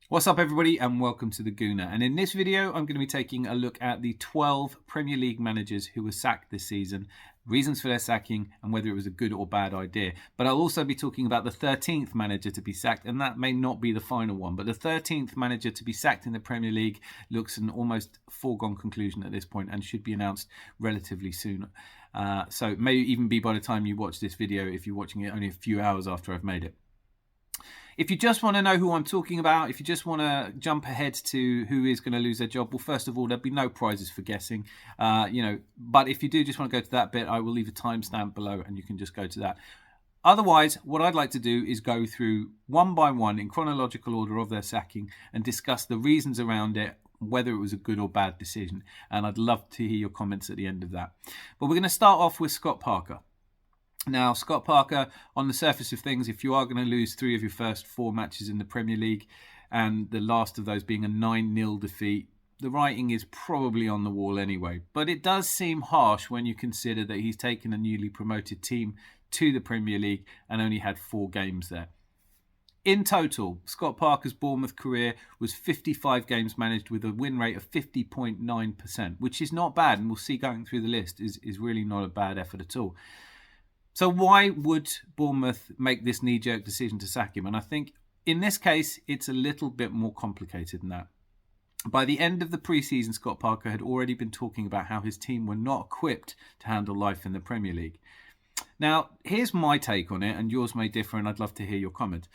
What's up everybody and welcome to the Gooner, and in this video I'm going to be taking a look at the 12 Premier League managers who were sacked this season, reasons for their sacking and whether it was a good or bad idea. But I'll also be talking about the 13th manager to be sacked, and that may not be the final one, but the 13th manager to be sacked in the Premier League looks an almost foregone conclusion at this point and should be announced relatively soon. So it may even be by the time you watch this video, if you're watching it only a few hours after I've made it. If you just want to know who I'm talking about, if you just want to jump ahead to who is going to lose their job, well, first of all, there'll be no prizes for guessing, but if you do just want to go to that bit, I will leave a timestamp below and you can just go to that. Otherwise, what I'd like to do is go through one by one in chronological order of their sacking and discuss the reasons around it, whether it was a good or bad decision. And I'd love to hear your comments at the end of that. But we're going to start off with Scott Parker. Now, Scott Parker, on the surface of things, if you are going to lose 3 of your first 4 matches in the Premier League, and the last of those being a 9-0 defeat, the writing is probably on the wall anyway. But it does seem harsh when you consider that he's taken a newly promoted team to the Premier League and only had 4 games there. In total, Scott Parker's Bournemouth career was 55 games managed with a win rate of 50.9%, which is not bad, and we'll see going through the list is really not a bad effort at all. So why would Bournemouth make this knee-jerk decision to sack him? And I think in this case, it's a little bit more complicated than that. By the end of the pre-season, Scott Parker had already been talking about how his team were not equipped to handle life in the Premier League. Now, here's my take on it, and yours may differ, and I'd love to hear your comment.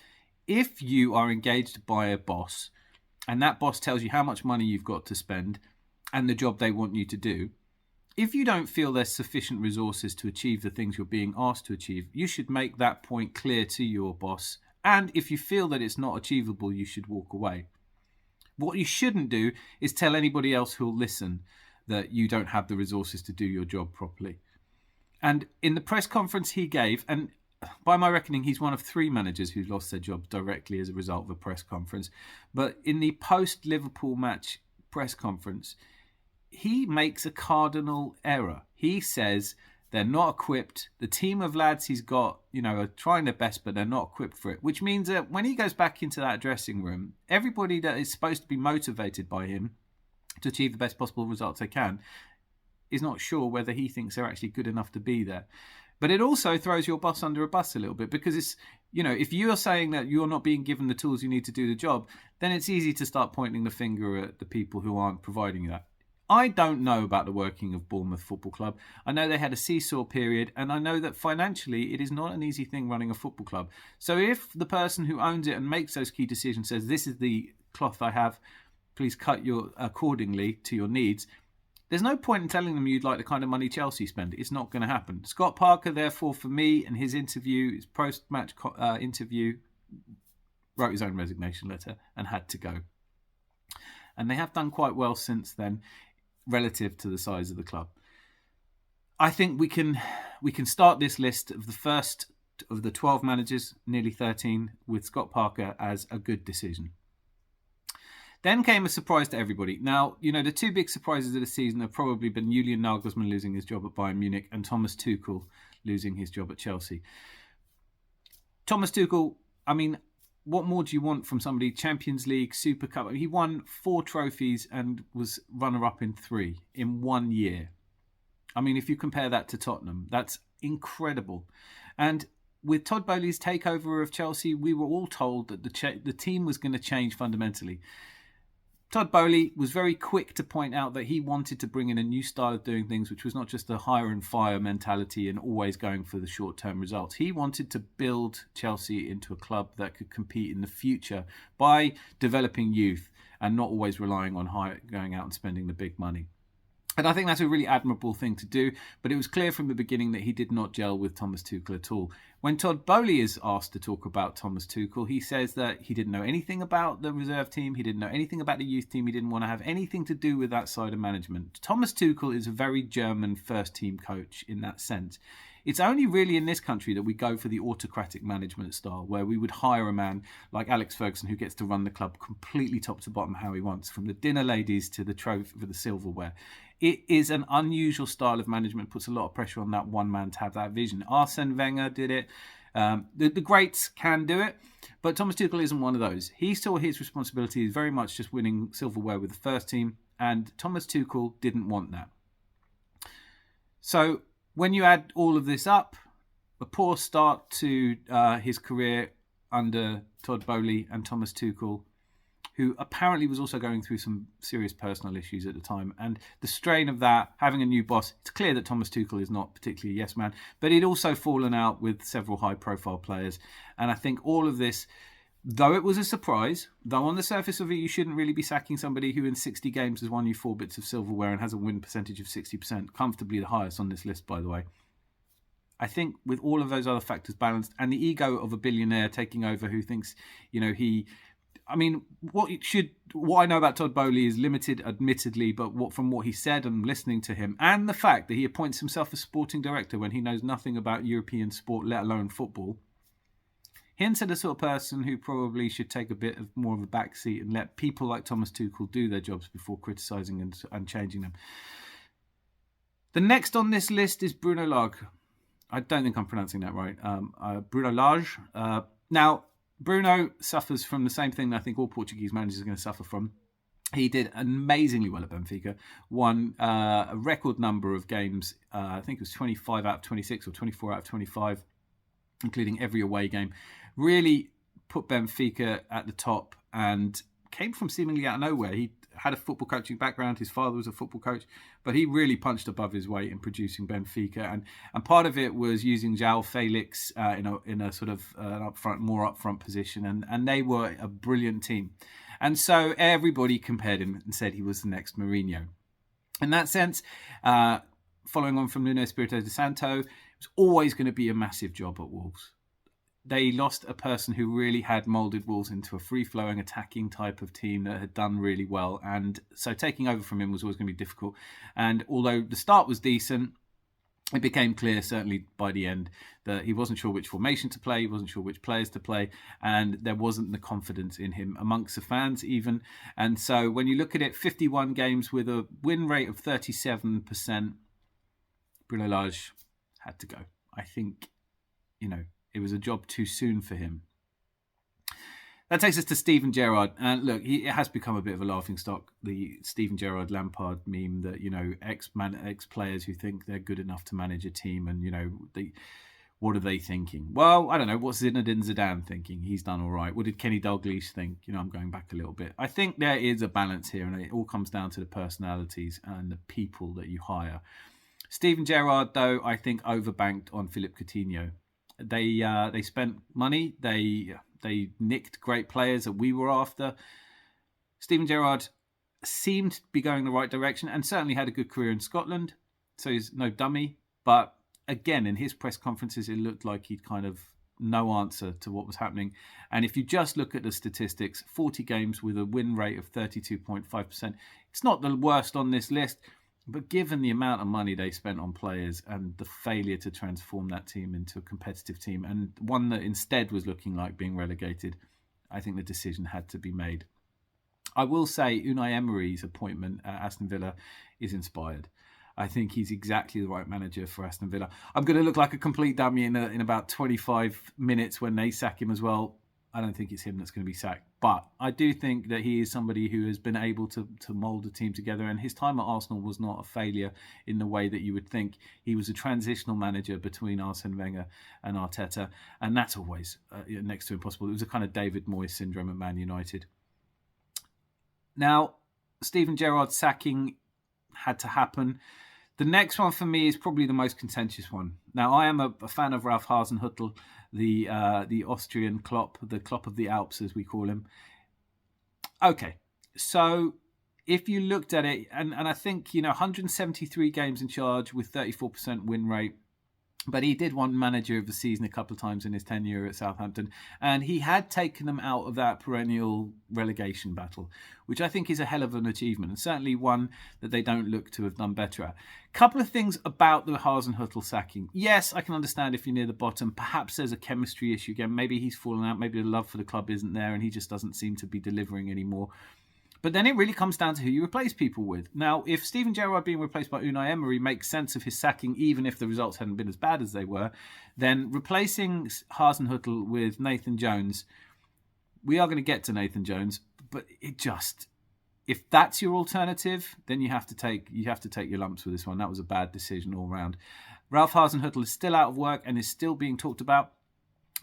If you are engaged by a boss, and that boss tells you how much money you've got to spend and the job they want you to do, if you don't feel there's sufficient resources to achieve the things you're being asked to achieve, you should make that point clear to your boss. And if you feel that it's not achievable, you should walk away. What you shouldn't do is tell anybody else who'll listen that you don't have the resources to do your job properly. And in the press conference he gave, and by my reckoning, he's one of 3 managers who lost their jobs directly as a result of a press conference. But in the post-Liverpool match press conference, he makes a cardinal error. He says they're not equipped. The team of lads he's got, are trying their best, but they're not equipped for it. Which means that when he goes back into that dressing room, everybody that is supposed to be motivated by him to achieve the best possible results they can is not sure whether he thinks they're actually good enough to be there. But it also throws your boss under a bus a little bit, because it's, if you're saying that you're not being given the tools you need to do the job, then it's easy to start pointing the finger at the people who aren't providing that. I don't know about the working of Bournemouth Football Club. I know they had a seesaw period, and I know that financially it is not an easy thing running a football club. So if the person who owns it and makes those key decisions says, this is the cloth I have, please cut your accordingly to your needs, there's no point in telling them you'd like the kind of money Chelsea spend. It's not going to happen. Scott Parker, therefore, for me, and his interview, his post-match interview, wrote his own resignation letter and had to go. And they have done quite well since then, relative to the size of the club. I think we can start this list of the first of the 12 managers, nearly 13, with Scott Parker as a good decision. Then came a surprise to everybody. Now, the 2 big surprises of the season have probably been Julian Nagelsmann losing his job at Bayern Munich and Thomas Tuchel losing his job at Chelsea. Thomas Tuchel, what more do you want from somebody? Champions League, Super Cup. He won 4 trophies and was runner-up in 3 in 1 year. If you compare that to Tottenham, that's incredible. And with Todd Boehly's takeover of Chelsea, we were all told that the team was going to change fundamentally. Todd Boehly was very quick to point out that he wanted to bring in a new style of doing things, which was not just a hire and fire mentality and always going for the short-term results. He wanted to build Chelsea into a club that could compete in the future by developing youth and not always relying on going out and spending the big money. And I think that's a really admirable thing to do, but it was clear from the beginning that he did not gel with Thomas Tuchel at all. When Todd Boehly is asked to talk about Thomas Tuchel, he says that he didn't know anything about the reserve team, he didn't know anything about the youth team, he didn't want to have anything to do with that side of management. Thomas Tuchel is a very German first-team coach in that sense. It's only really in this country that we go for the autocratic management style, where we would hire a man like Alex Ferguson who gets to run the club completely top to bottom how he wants, from the dinner ladies to the trophy for the silverware. It is an unusual style of management, puts a lot of pressure on that one man to have that vision. Arsene Wenger did it. The greats can do it, but Thomas Tuchel isn't one of those. He saw his responsibility as very much just winning silverware with the first team, and Thomas Tuchel didn't want that. So when you add all of this up, a poor start to his career under Todd Boehly and Thomas Tuchel, who apparently was also going through some serious personal issues at the time. And the strain of that, having a new boss, it's clear that Thomas Tuchel is not particularly a yes man, but he'd also fallen out with several high-profile players. And I think all of this, though it was a surprise, though on the surface of it you shouldn't really be sacking somebody who in 60 games has won you 4 bits of silverware and has a win percentage of 60%, comfortably the highest on this list, by the way. I think with all of those other factors balanced and the ego of a billionaire taking over who thinks, what I know about Todd Boehly is limited, admittedly, but from what he said and listening to him, and the fact that he appoints himself as sporting director when he knows nothing about European sport, let alone football, hints at the sort of person who probably should take a bit of more of a backseat and let people like Thomas Tuchel do their jobs before criticising and changing them. The next on this list is Bruno Lage. I don't think I'm pronouncing that right. Bruno Lage. Now, Bruno suffers from the same thing that I think all Portuguese managers are going to suffer from. He did amazingly well at Benfica, won a record number of games. I think it was 25 out of 26 or 24 out of 25, including every away game. Really put Benfica at the top and came from seemingly out of nowhere. He had a football coaching background. His father was a football coach, but he really punched above his weight in producing Benfica. And part of it was using João Felix in a sort of more upfront position. And they were a brilliant team. And so everybody compared him and said he was the next Mourinho. In that sense, following on from Nuno Espirito Santo, it was always going to be a massive job at Wolves. They lost a person who really had moulded Wolves into a free-flowing, attacking type of team that had done really well. And so taking over from him was always going to be difficult. And although the start was decent, it became clear, certainly by the end, that he wasn't sure which formation to play, he wasn't sure which players to play, and there wasn't the confidence in him amongst the fans even. And so when you look at it, 51 games with a win rate of 37%, Bruno Lage had to go. I think, it was a job too soon for him. That takes us to Steven Gerrard. And look, it has become a bit of a laughingstock, the Steven Gerrard Lampard meme that, ex-players who think they're good enough to manage a team and, what are they thinking? Well, I don't know. What's Zinedine Zidane thinking? He's done all right. What did Kenny Dalglish think? I'm going back a little bit. I think there is a balance here and it all comes down to the personalities and the people that you hire. Steven Gerrard, though, I think overbanked on Philippe Coutinho. They spent money. They nicked great players that we were after. Steven Gerrard seemed to be going the right direction and certainly had a good career in Scotland. So he's no dummy. But again, in his press conferences, it looked like he'd kind of no answer to what was happening. And if you just look at the statistics, 40 games with a win rate of 32.5%, it's not the worst on this list. But given the amount of money they spent on players and the failure to transform that team into a competitive team and one that instead was looking like being relegated, I think the decision had to be made. I will say Unai Emery's appointment at Aston Villa is inspired. I think he's exactly the right manager for Aston Villa. I'm going to look like a complete dummy in about 25 minutes when they sack him as well. I don't think it's him that's going to be sacked. But I do think that he is somebody who has been able to mould a team together. And his time at Arsenal was not a failure in the way that you would think. He was a transitional manager between Arsene Wenger and Arteta. And that's always next to impossible. It was a kind of David Moyes syndrome at Man United. Now, Steven Gerrard's sacking had to happen. The next one for me is probably the most contentious one. Now, I am a fan of Ralph Hasenhuttl, the Austrian Klopp, the Klopp of the Alps, as we call him. Okay, so if you looked at it, and I think, 173 games in charge with 34% win rate, but he did win manager of the season a couple of times in his tenure at Southampton, and he had taken them out of that perennial relegation battle, which I think is a hell of an achievement, and certainly one that they don't look to have done better at. Couple of things about the Hasenhuttl sacking. Yes, I can understand if you're near the bottom, perhaps there's a chemistry issue again. Maybe he's fallen out, maybe the love for the club isn't there, and he just doesn't seem to be delivering anymore. But then it really comes down to who you replace people with. Now, if Steven Gerrard being replaced by Unai Emery makes sense of his sacking, even if the results hadn't been as bad as they were, then replacing Hasenhuttl with Nathan Jones, we are going to get to Nathan Jones, but if that's your alternative, then you have to take your lumps with this one. That was a bad decision all round. Ralph Hasenhuttl is still out of work and is still being talked about.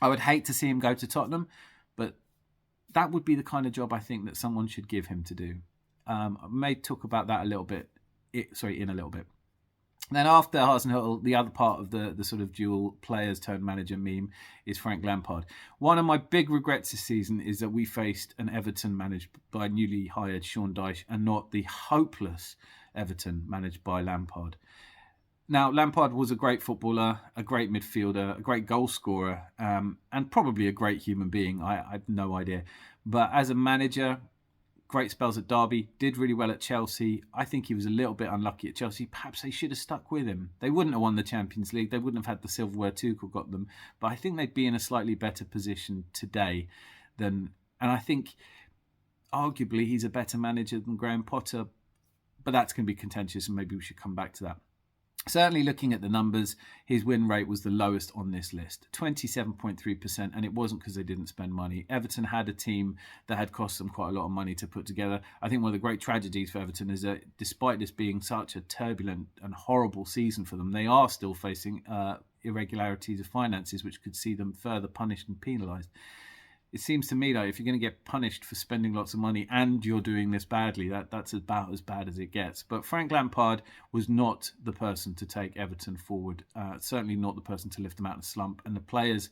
I would hate to see him go to Tottenham, but that would be the kind of job I think that someone should give him to do. I may talk about that in a little bit. Then after Hasenhuttl, the other part of the sort of dual players turned manager meme is Frank Lampard. One of my big regrets this season is that we faced an Everton managed by newly hired Sean Dyche and not the hopeless Everton managed by Lampard. Now, Lampard was a great footballer, a great midfielder, a great goal scorer, and probably a great human being. I have no idea. But as a manager, great spells at Derby, did really well at Chelsea. I think he was a little bit unlucky at Chelsea. Perhaps they should have stuck with him. They wouldn't have won the Champions League. They wouldn't have had the silverware Tuchel got them. But I think they'd be in a slightly better position today and I think arguably he's a better manager than Graham Potter. But that's going to be contentious and maybe we should come back to that. Certainly looking at the numbers, his win rate was the lowest on this list, 27.3%, and it wasn't because they didn't spend money. Everton had a team that had cost them quite a lot of money to put together. I think one of the great tragedies for Everton is that despite this being such a turbulent and horrible season for them, they are still facing irregularities of finances which could see them further punished and penalised. It seems to me like if you're going to get punished for spending lots of money and you're doing this badly, that's about as bad as it gets. But Frank Lampard was not the person to take Everton forward, certainly not the person to lift them out of the slump. And the players,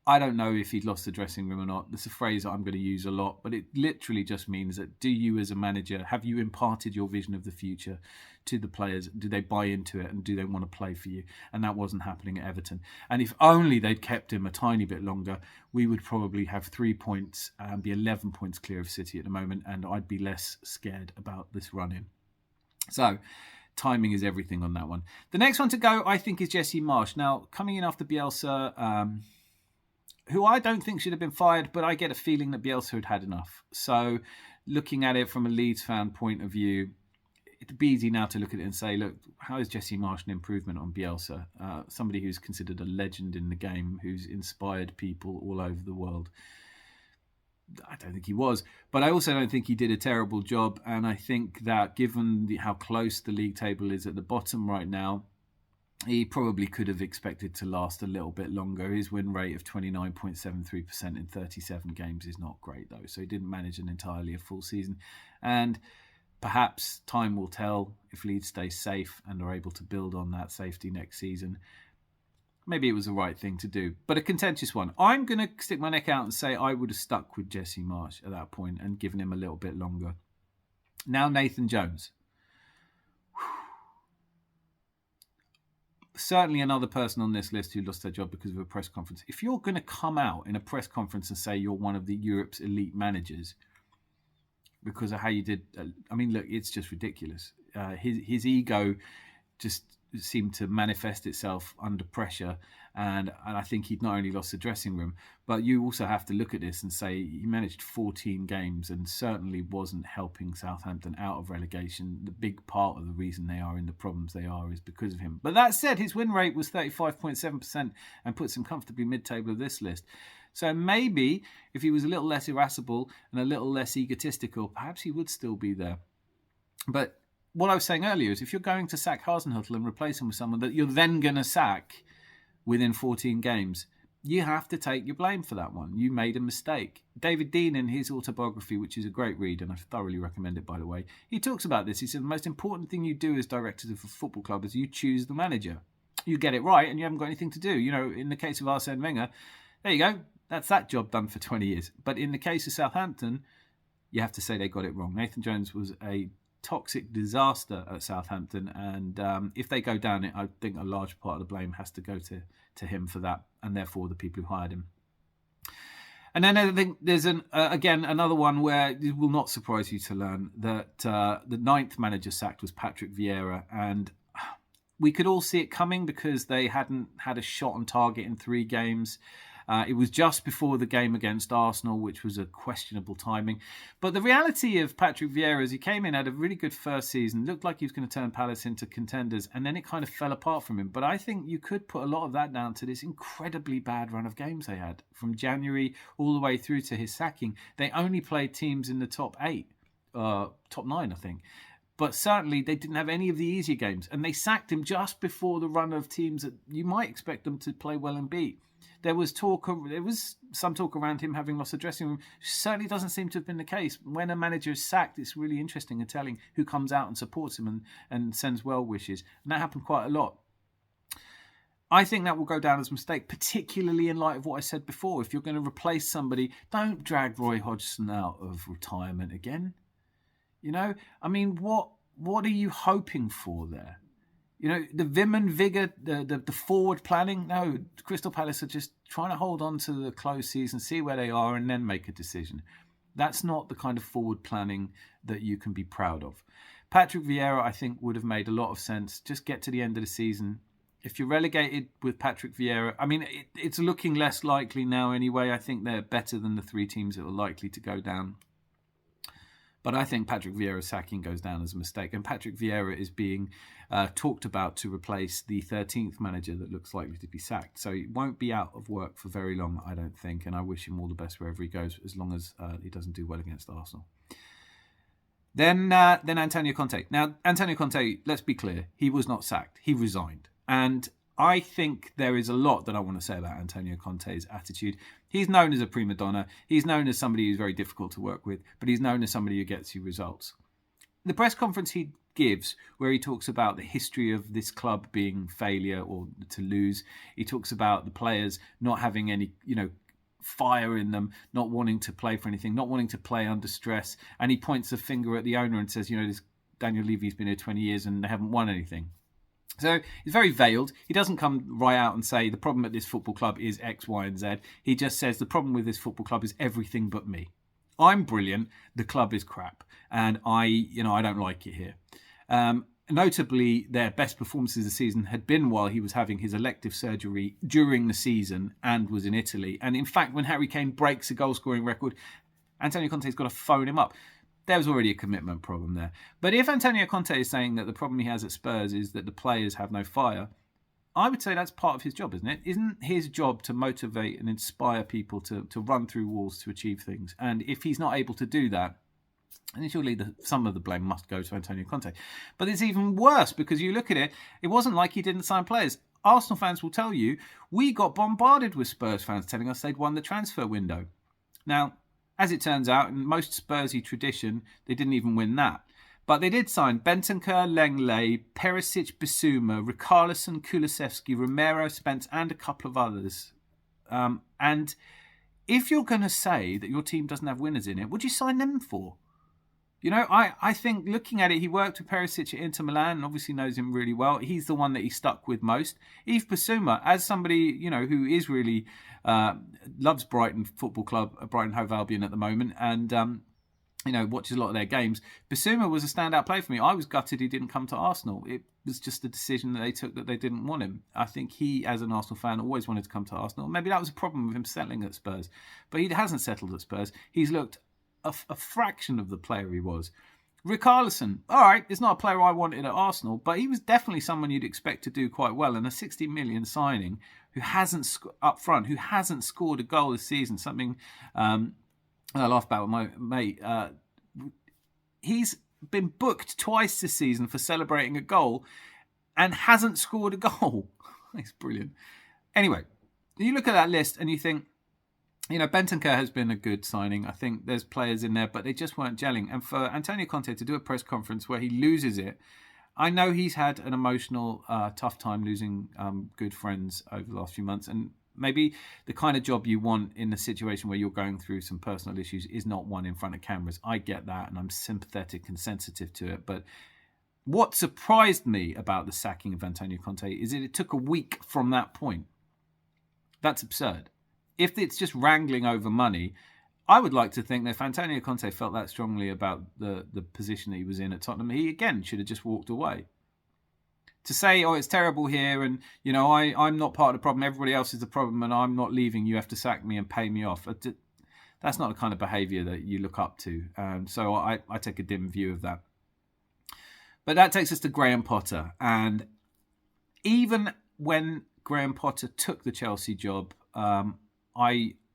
I don't know if he'd lost the dressing room or not. That's a phrase that I'm going to use a lot, but it literally just means that do you as a manager, have you imparted your vision of the future to the players? Do they buy into it and do they want to play for you? And that wasn't happening at Everton. And if only they'd kept him a tiny bit longer, we would probably have 3 points and be 11 points clear of City at the moment, and I'd be less scared about this run-in. So timing is everything on that one. The next one to go, I think, is Jesse Marsch. Now, coming in after Bielsa, who I don't think should have been fired, but I get a feeling that Bielsa had had enough. So looking at it from a Leeds fan point of view, it'd be easy now to look at it and say, look, how is Jesse Marsch an improvement on Bielsa? Somebody who's considered a legend in the game, who's inspired people all over the world. I don't think he was, but I also don't think he did a terrible job. And I think that given how close the league table is at the bottom right now, he probably could have expected to last a little bit longer. His win rate of 29.73% in 37 games is not great, though. So he didn't manage a full season. And perhaps time will tell if Leeds stay safe and are able to build on that safety next season. Maybe it was the right thing to do, but a contentious one. I'm going to stick my neck out and say I would have stuck with Jesse Marsch at that point and given him a little bit longer. Now Nathan Jones. Certainly another person on this list who lost their job because of a press conference. If you're going to come out in a press conference and say you're one of the Europe's elite managers because of how you did, I mean, look, it's just ridiculous. His ego just seemed to manifest itself under pressure, and I think he'd not only lost the dressing room, but you also have to look at this and say he managed 14 games and certainly wasn't helping Southampton out of relegation. The big part of the reason they are in the problems they are is because of him. But that said, his win rate was 35.7% and puts him comfortably mid-table of this list. So maybe if he was a little less irascible and a little less egotistical, perhaps he would still be there. But what I was saying earlier is if you're going to sack Hasenhuttl and replace him with someone that you're then going to sack within 14 games, you have to take your blame for that one. You made a mistake. David Dean, in his autobiography, which is a great read, and I thoroughly recommend it, by the way, he talks about this. He said the most important thing you do as directors of a football club is you choose the manager. You get it right and you haven't got anything to do. You know, in the case of Arsene Wenger, there you go. That's that job done for 20 years. But in the case of Southampton, you have to say they got it wrong. Nathan Jones was a toxic disaster at Southampton, and if they go down it, I think a large part of the blame has to go to him for that, and therefore the people who hired him. And then I think there's again another one where it will not surprise you to learn that the ninth manager sacked was Patrick Viera, and we could all see it coming because they hadn't had a shot on target in 3 games. It was just before the game against Arsenal, which was a questionable timing. But the reality of Patrick Vieira is he came in, had a really good first season, looked like he was going to turn Palace into contenders, and then it kind of fell apart from him. But I think you could put a lot of that down to this incredibly bad run of games they had from January all the way through to his sacking. They only played teams in the top 8, top 9, I think. But certainly they didn't have any of the easier games. And they sacked him just before the run of teams that you might expect them to play well and beat. There was some talk around him having lost the dressing room. Certainly doesn't seem to have been the case. When a manager is sacked, it's really interesting and telling who comes out and supports him and sends well wishes. And that happened quite a lot. I think that will go down as a mistake, particularly in light of what I said before. If you're going to replace somebody, don't drag Roy Hodgson out of retirement again. You know, I mean, what are you hoping for there? You know, the vim and vigour, the forward planning. No, Crystal Palace are just trying to hold on to the close season, see where they are, and then make a decision. That's not the kind of forward planning that you can be proud of. Patrick Vieira, I think, would have made a lot of sense. Just get to the end of the season. If you're relegated with Patrick Vieira, I mean, it's looking less likely now anyway. I think they're better than the 3 teams that are likely to go down. But I think Patrick Vieira's sacking goes down as a mistake. And Patrick Vieira is being talked about to replace the 13th manager that looks likely to be sacked. So he won't be out of work for very long, I don't think. And I wish him all the best wherever he goes, as long as he doesn't do well against Arsenal. Then Antonio Conte. Now, Antonio Conte, let's be clear, he was not sacked. He resigned. And I think there is a lot that I want to say about Antonio Conte's attitude. He's known as a prima donna. He's known as somebody who's very difficult to work with, but he's known as somebody who gets you results. The press conference he gives, where he talks about the history of this club being failure or to lose, he talks about the players not having any, fire in them, not wanting to play for anything, not wanting to play under stress, and he points a finger at the owner and says, this Daniel Levy's been here 20 years and they haven't won anything. So he's very veiled. He doesn't come right out and say the problem at this football club is X, Y, and Z. He just says the problem with this football club is everything but me. I'm brilliant. The club is crap, and I don't like it here. Notably, their best performances this season had been while he was having his elective surgery during the season and was in Italy. And in fact, when Harry Kane breaks a goal-scoring record, Antonio Conte's got to phone him up. There was already a commitment problem there. But if Antonio Conte is saying that the problem he has at Spurs is that the players have no fire, I would say that's part of his job, isn't it? Isn't his job to motivate and inspire people to run through walls to achieve things? And if he's not able to do that, then surely some of the blame must go to Antonio Conte. But it's even worse because you look at it, it wasn't like he didn't sign players. Arsenal fans will tell you, we got bombarded with Spurs fans telling us they'd won the transfer window. Now, as it turns out, in most Spursy tradition, they didn't even win that. But they did sign Bentancur, Lenglet, Perisic, Bissouma, Richarlison, Kulusevski, Romero, Spence, and a couple of others. And if you're going to say that your team doesn't have winners in it, what do you sign them for? I think looking at it, he worked with Perisic at Inter Milan and obviously knows him really well. He's the one that he stuck with most. Yves Bissouma, as somebody, who is really loves Brighton Football Club, Brighton Hove Albion at the moment, and watches a lot of their games. Bissouma was a standout player for me. I was gutted he didn't come to Arsenal. It was just a decision that they took that they didn't want him. I think he, as an Arsenal fan, always wanted to come to Arsenal. Maybe that was a problem with him settling at Spurs, but he hasn't settled at Spurs. He's looked a fraction of the player he was. Richarlison, all right, it's not a player I wanted at Arsenal, but he was definitely someone you'd expect to do quite well. And a 60 million signing who hasn't up front, who hasn't scored a goal this season, something I laugh about with my mate. He's been booked twice this season for celebrating a goal and hasn't scored a goal. It's brilliant. Anyway, you look at that list and you think, Bentancur has been a good signing. I think there's players in there, but they just weren't gelling. And for Antonio Conte to do a press conference where he loses it, I know he's had an emotional, tough time losing good friends over the last few months. And maybe the kind of job you want in a situation where you're going through some personal issues is not one in front of cameras. I get that, and I'm sympathetic and sensitive to it. But what surprised me about the sacking of Antonio Conte is that it took a week from that point. That's absurd. If it's just wrangling over money, I would like to think that if Antonio Conte felt that strongly about the position that he was in at Tottenham, he again should have just walked away. To say, oh, it's terrible here, and I'm not part of the problem, everybody else is the problem, and I'm not leaving, you have to sack me and pay me off. That's not the kind of behaviour that you look up to. So I take a dim view of that. But that takes us to Graham Potter. And even when Graham Potter took the Chelsea job,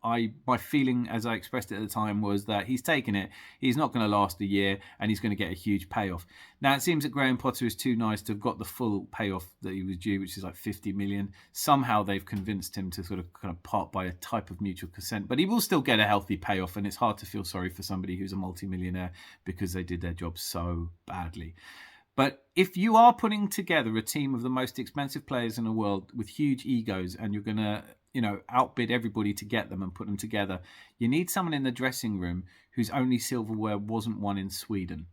my feeling, as I expressed it at the time, was that he's taken it. He's not going to last a year, and he's going to get a huge payoff. Now, it seems that Graham Potter is too nice to have got the full payoff that he was due, which is like 50 million. Somehow they've convinced him to sort of kind of part by a type of mutual consent, but he will still get a healthy payoff, and it's hard to feel sorry for somebody who's a multimillionaire because they did their job so badly. But if you are putting together a team of the most expensive players in the world with huge egos, and you're going to outbid everybody to get them and put them together, you need someone in the dressing room whose only silverware wasn't won in Sweden.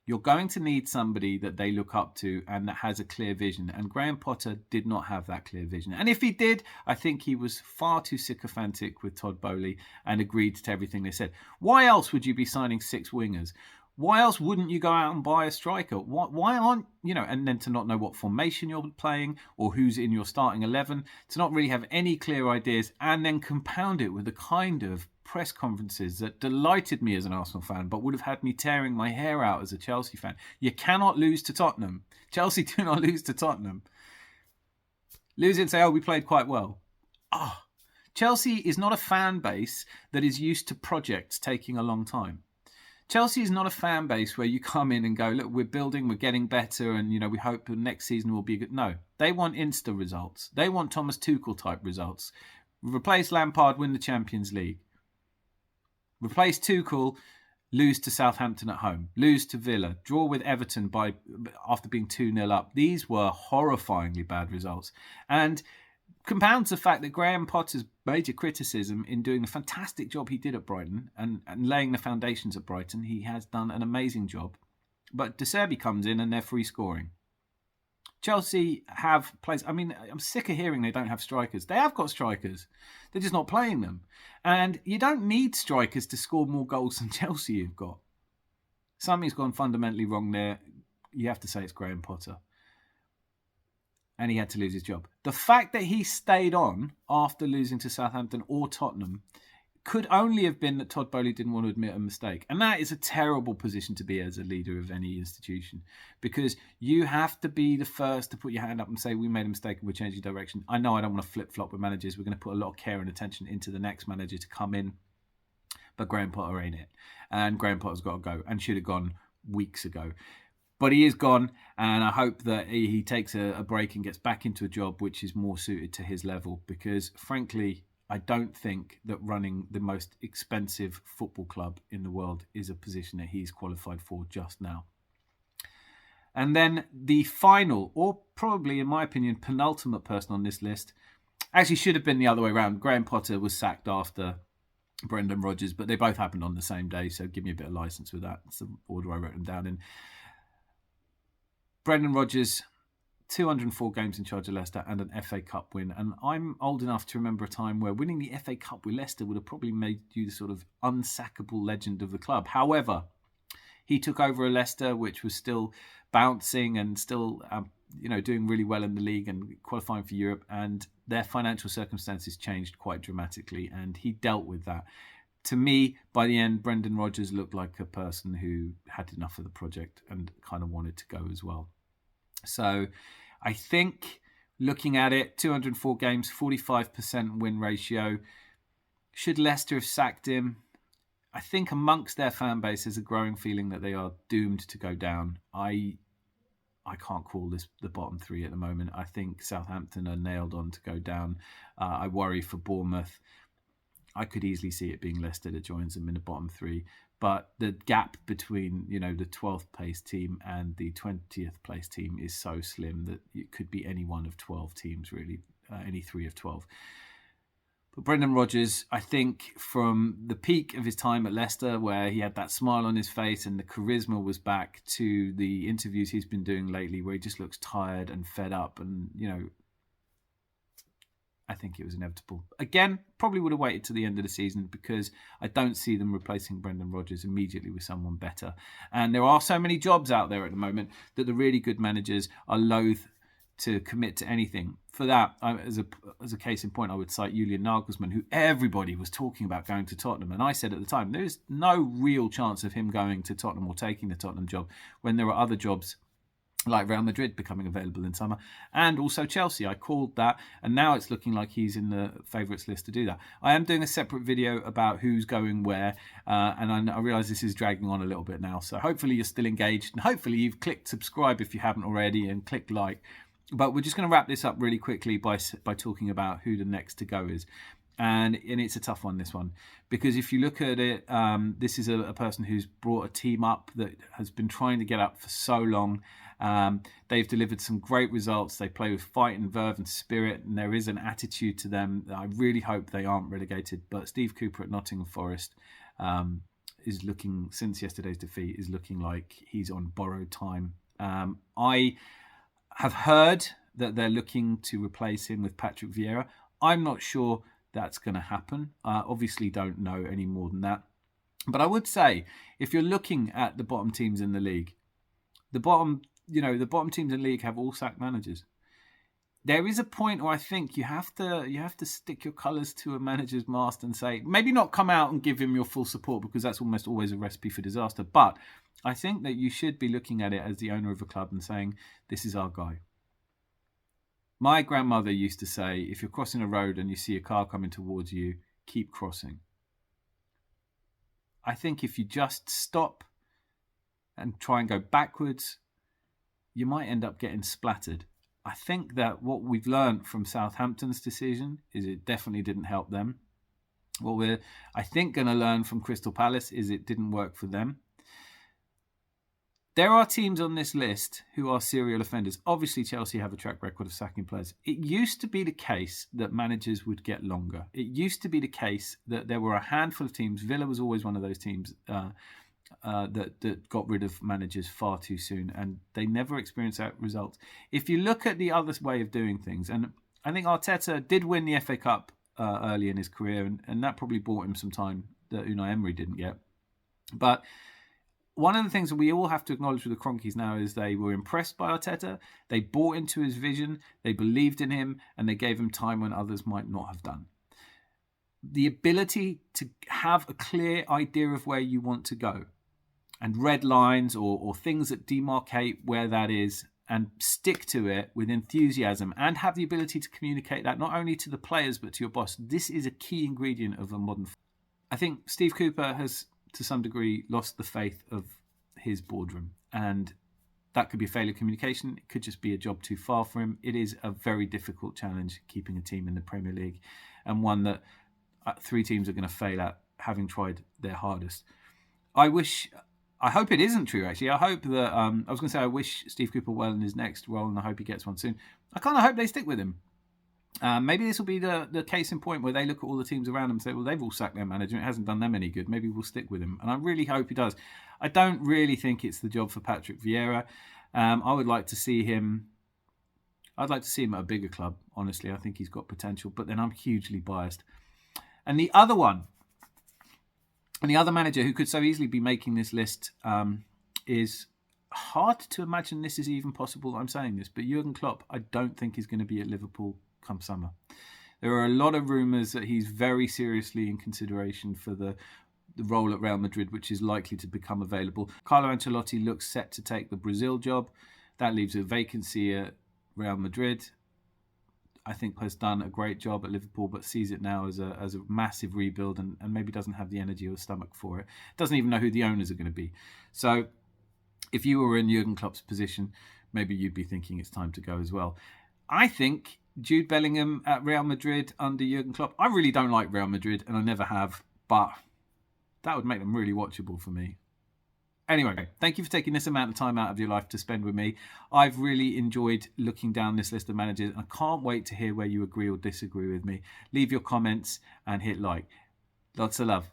You're going to need somebody that they look up to and that has a clear vision. And Graham Potter did not have that clear vision. And if he did, I think he was far too sycophantic with Todd Boehly and agreed to everything they said. Why else would you be signing 6 wingers? Why else wouldn't you go out and buy a striker? Why aren't, and then to not know what formation you're playing or who's in your starting 11, to not really have any clear ideas, and then compound it with the kind of press conferences that delighted me as an Arsenal fan, but would have had me tearing my hair out as a Chelsea fan. You cannot lose to Tottenham. Chelsea do not lose to Tottenham. Lose it and say, oh, we played quite well. Chelsea is not a fan base that is used to projects taking a long time. Chelsea is not a fan base where you come in and go, look, we're building, we're getting better, and we hope the next season will be good. No, they want Insta results. They want Thomas Tuchel type results. Replace Lampard, win the Champions League. Replace Tuchel, lose to Southampton at home, lose to Villa, draw with Everton after being 2-0 up. These were horrifyingly bad results. And compounds the fact that Graham Potter's major criticism in doing the fantastic job he did at Brighton and laying the foundations at Brighton, he has done an amazing job. But De Zerbi comes in and they're free scoring. Chelsea have players. I mean, I'm sick of hearing they don't have strikers. They have got strikers. They're just not playing them. And you don't need strikers to score more goals than Chelsea have got. Something's gone fundamentally wrong there. You have to say it's Graham Potter. And he had to lose his job. The fact that he stayed on after losing to Southampton or Tottenham could only have been that Todd Boehly didn't want to admit a mistake. And that is a terrible position to be as a leader of any institution, because you have to be the first to put your hand up and say, we made a mistake and we're changing direction. I know I don't want to flip-flop with managers. We're going to put a lot of care and attention into the next manager to come in. But Graham Potter ain't it. And Graham Potter's got to go and should have gone weeks ago. But he is gone, and I hope that he takes a break and gets back into a job which is more suited to his level, because, frankly, I don't think that running the most expensive football club in the world is a position that he's qualified for just now. And then the final, or probably, in my opinion, penultimate person on this list, actually should have been the other way around. Graham Potter was sacked after Brendan Rodgers, but they both happened on the same day, so give me a bit of license with that. It's the order I wrote them down in. Brendan Rodgers, 204 games in charge of Leicester and an FA Cup win. And I'm old enough to remember a time where winning the FA Cup with Leicester would have probably made you the sort of unsackable legend of the club. However, he took over a Leicester which was still bouncing and still doing really well in the league and qualifying for Europe. And their financial circumstances changed quite dramatically. And he dealt with that. To me, by the end, Brendan Rodgers looked like a person who had enough of the project and kind of wanted to go as well. So I think, looking at it, 204 games, 45% win ratio. Should Leicester have sacked him? I think amongst their fan base there's a growing feeling that they are doomed to go down. I can't call this the bottom three at the moment. I think Southampton are nailed on to go down. I worry for Bournemouth. I could easily see it being Leicester that joins them in the bottom three. But the gap between, the 12th place team and the 20th place team is so slim that it could be any one of 12 teams, really, any 3 of 12. But Brendan Rodgers, I think from the peak of his time at Leicester, where he had that smile on his face and the charisma was back, to the interviews he's been doing lately where he just looks tired and fed up and, I think it was inevitable. Again, probably would have waited to the end of the season, because I don't see them replacing Brendan Rodgers immediately with someone better. And there are so many jobs out there at the moment that the really good managers are loath to commit to anything. For that, as a case in point, I would cite Julian Nagelsmann, who everybody was talking about going to Tottenham. And I said at the time, there's no real chance of him going to Tottenham or taking the Tottenham job when there are other jobs like Real Madrid becoming available in summer, and also Chelsea. I called that, and now it's looking like he's in the favourites list to do that. I am doing a separate video about who's going where, and I realise this is dragging on a little bit now, so hopefully you're still engaged, and hopefully you've clicked subscribe if you haven't already, and click like. But we're just going to wrap this up really quickly by talking about who the next to go is. And it's a tough one, this one, because if you look at it, this is a person who's brought a team up that has been trying to get up for so long. They've delivered some great results. They play with fight and verve and spirit, and there is an attitude to them that I really hope they aren't relegated. But Steve Cooper at Nottingham Forest is looking, since yesterday's defeat, is looking like he's on borrowed time. I have heard that they're looking to replace him with Patrick Viera. I'm not sure that's going to happen. Obviously don't know any more than that. But I would say, if you're looking at the bottom teams in the league, the bottom teams in the league have all sacked managers. There is a point where I think you have to stick your colours to a manager's mast and say, maybe not come out and give him your full support, because that's almost always a recipe for disaster. But I think that you should be looking at it as the owner of a club and saying, this is our guy. My grandmother used to say, if you're crossing a road and you see a car coming towards you, keep crossing. I think if you just stop and try and go backwards, you might end up getting splattered. I think that what we've learned from Southampton's decision is it definitely didn't help them. What we're, I think, going to learn from Crystal Palace is it didn't work for them. There are teams on this list who are serial offenders. Obviously, Chelsea have a track record of sacking players. It used to be the case that managers would get longer. It used to be the case that there were a handful of teams. Villa was always one of those teams that got rid of managers far too soon, and they never experienced that result. If you look at the other way of doing things, and I think Arteta did win the FA Cup early in his career, and that probably bought him some time that Unai Emery didn't get. But one of the things that we all have to acknowledge with the Cronkies now is they were impressed by Arteta, they bought into his vision, they believed in him, and they gave him time when others might not have done. The ability to have a clear idea of where you want to go, and red lines or things that demarcate where that is, and stick to it with enthusiasm, and have the ability to communicate that not only to the players but to your boss. This is a key ingredient of a modern. I think Steve Cooper has, to some degree, lost the faith of his boardroom, and that could be a failure of communication. It could just be a job too far for him. It is a very difficult challenge keeping a team in the Premier League, and one that three teams are going to fail at, having tried their hardest. I hope it isn't true, actually. I hope that, I was going to say I wish Steve Cooper well in his next role, and I hope he gets one soon. I kind of hope they stick with him. Maybe this will be the case in point where they look at all the teams around them and say, well, they've all sacked their manager, it hasn't done them any good. Maybe we'll stick with him. And I really hope he does. I don't really think it's the job for Patrick Viera. I would like to see him. I'd like to see him at a bigger club, honestly. I think he's got potential, but then I'm hugely biased. And the other one, and the other manager who could so easily be making this list, is hard to imagine this is even possible. I'm saying this, but Jurgen Klopp, I don't think is going to be at Liverpool come summer. There are a lot of rumours that he's very seriously in consideration for the role at Real Madrid, which is likely to become available. Carlo Ancelotti looks set to take the Brazil job. That leaves a vacancy at Real Madrid. I think has done a great job at Liverpool, but sees it now as a massive rebuild, and maybe doesn't have the energy or stomach for it. Doesn't even know who the owners are going to be. So if you were in Jurgen Klopp's position, maybe you'd be thinking it's time to go as well. I think Jude Bellingham at Real Madrid under Jurgen Klopp, I really don't like Real Madrid, and I never have, but that would make them really watchable for me. Anyway, thank you for taking this amount of time out of your life to spend with me. I've really enjoyed looking down this list of managers. I can't wait to hear where you agree or disagree with me. Leave your comments and hit like. Lots of love.